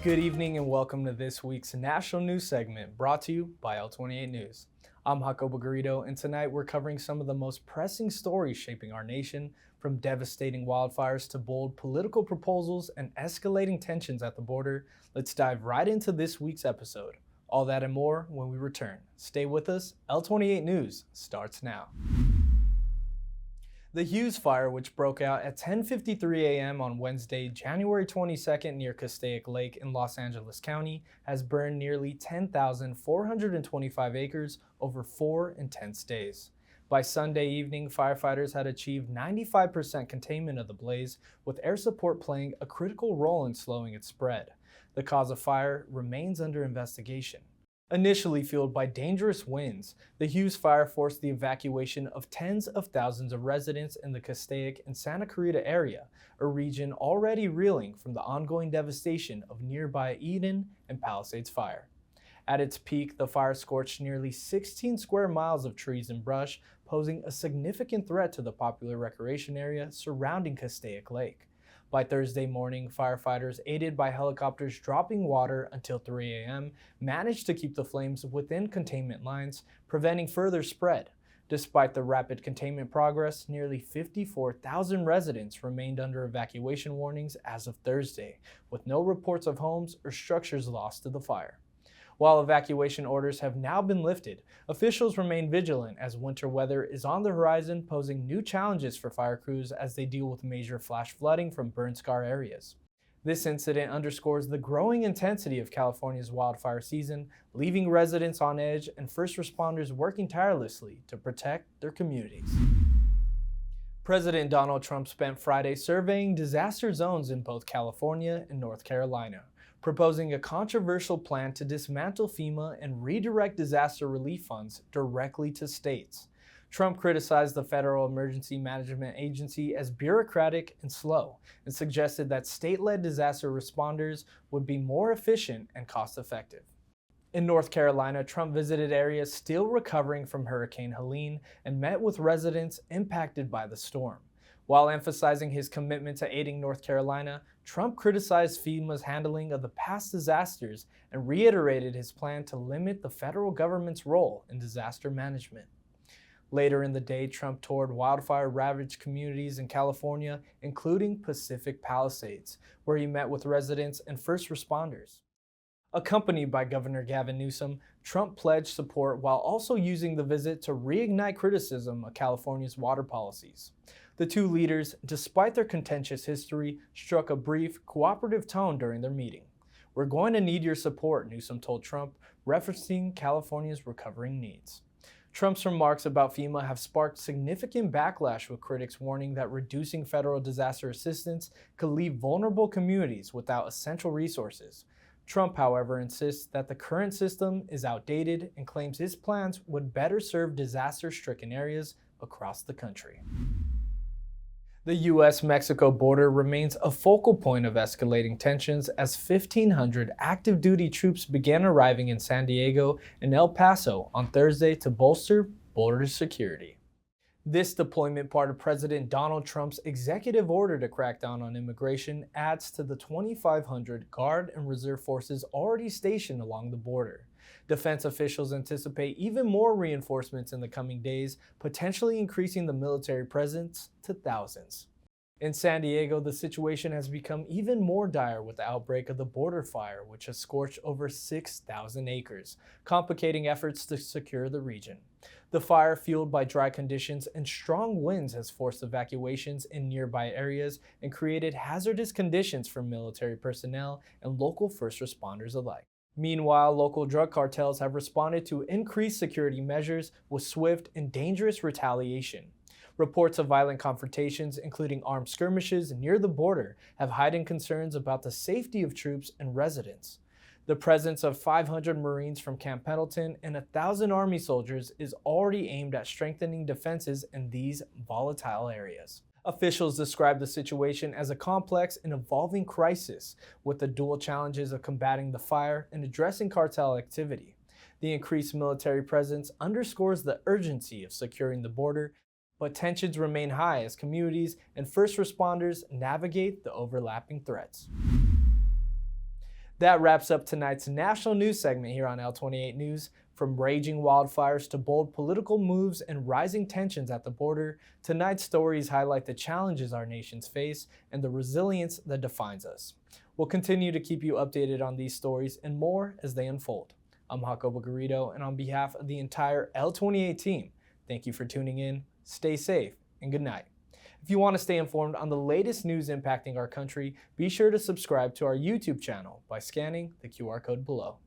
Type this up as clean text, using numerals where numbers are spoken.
Good evening and welcome to this week's national news segment brought to you by L28 News. I'm Jacobo Garrido, and tonight we're covering some of the most pressing stories shaping our nation, from devastating wildfires to bold political proposals and escalating tensions at the border. Let's dive right into this week's episode. All that and more when we return. Stay with us. L28 News starts now. The Hughes fire, which broke out at 10:53 a.m. on Wednesday, January 22nd near Castaic Lake in Los Angeles County, has burned nearly 10,425 acres over 4 intense days. By Sunday evening, firefighters had achieved 95% containment of the blaze, with air support playing a critical role in slowing its spread. The cause of fire remains under investigation. Initially fueled by dangerous winds, the Hughes fire forced the evacuation of tens of thousands of residents in the Castaic and Santa Clarita area, a region already reeling from the ongoing devastation of nearby Eden and Palisades fire. At its peak, the fire scorched nearly 16 square miles of trees and brush, posing a significant threat to the popular recreation area surrounding Castaic Lake. By Thursday morning, firefighters, aided by helicopters dropping water until 3 a.m., managed to keep the flames within containment lines, preventing further spread. Despite the rapid containment progress, nearly 54,000 residents remained under evacuation warnings as of Thursday, with no reports of homes or structures lost to the fire. While evacuation orders have now been lifted, officials remain vigilant as winter weather is on the horizon, posing new challenges for fire crews as they deal with major flash flooding from burn-scar areas. This incident underscores the growing intensity of California's wildfire season, leaving residents on edge and first responders working tirelessly to protect their communities. President Donald Trump spent Friday surveying disaster zones in both California and North Carolina, proposing a controversial plan to dismantle FEMA and redirect disaster relief funds directly to states. Trump criticized the Federal Emergency Management Agency as bureaucratic and slow, and suggested that state-led disaster responders would be more efficient and cost-effective. In North Carolina, Trump visited areas still recovering from Hurricane Helene and met with residents impacted by the storm. While emphasizing his commitment to aiding North Carolina, Trump criticized FEMA's handling of the past disasters and reiterated his plan to limit the federal government's role in disaster management. Later in the day, Trump toured wildfire-ravaged communities in California, including Pacific Palisades, where he met with residents and first responders. Accompanied by Governor Gavin Newsom, Trump pledged support while also using the visit to reignite criticism of California's water policies. The two leaders, despite their contentious history, struck a brief, cooperative tone during their meeting. "We're going to need your support," Newsom told Trump, referencing California's recovering needs. Trump's remarks about FEMA have sparked significant backlash, with critics warning that reducing federal disaster assistance could leave vulnerable communities without essential resources. Trump, however, insists that the current system is outdated and claims his plans would better serve disaster-stricken areas across the country. The U.S.-Mexico border remains a focal point of escalating tensions as 1,500 active duty troops began arriving in San Diego and El Paso on Thursday to bolster border security. This deployment, part of President Donald Trump's executive order to crack down on immigration, adds to the 2,500 Guard and Reserve forces already stationed along the border. Defense officials anticipate even more reinforcements in the coming days, potentially increasing the military presence to thousands. In San Diego, the situation has become even more dire with the outbreak of the border fire, which has scorched over 6,000 acres, complicating efforts to secure the region. The fire, fueled by dry conditions and strong winds, has forced evacuations in nearby areas and created hazardous conditions for military personnel and local first responders alike. Meanwhile, local drug cartels have responded to increased security measures with swift and dangerous retaliation. Reports of violent confrontations, including armed skirmishes near the border, have heightened concerns about the safety of troops and residents. The presence of 500 Marines from Camp Pendleton and 1,000 Army soldiers is already aimed at strengthening defenses in these volatile areas. Officials describe the situation as a complex and evolving crisis, with the dual challenges of combating the fire and addressing cartel activity. The increased military presence underscores the urgency of securing the border, but tensions remain high as communities and first responders navigate the overlapping threats. That wraps up tonight's national news segment here on L28 News. From raging wildfires to bold political moves and rising tensions at the border, tonight's stories highlight the challenges our nations face and the resilience that defines us. We'll continue to keep you updated on these stories and more as they unfold. I'm Jacobo Garrido, and on behalf of the entire L28 team, thank you for tuning in, stay safe, and good night. If you want to stay informed on the latest news impacting our country, be sure to subscribe to our YouTube channel by scanning the QR code below.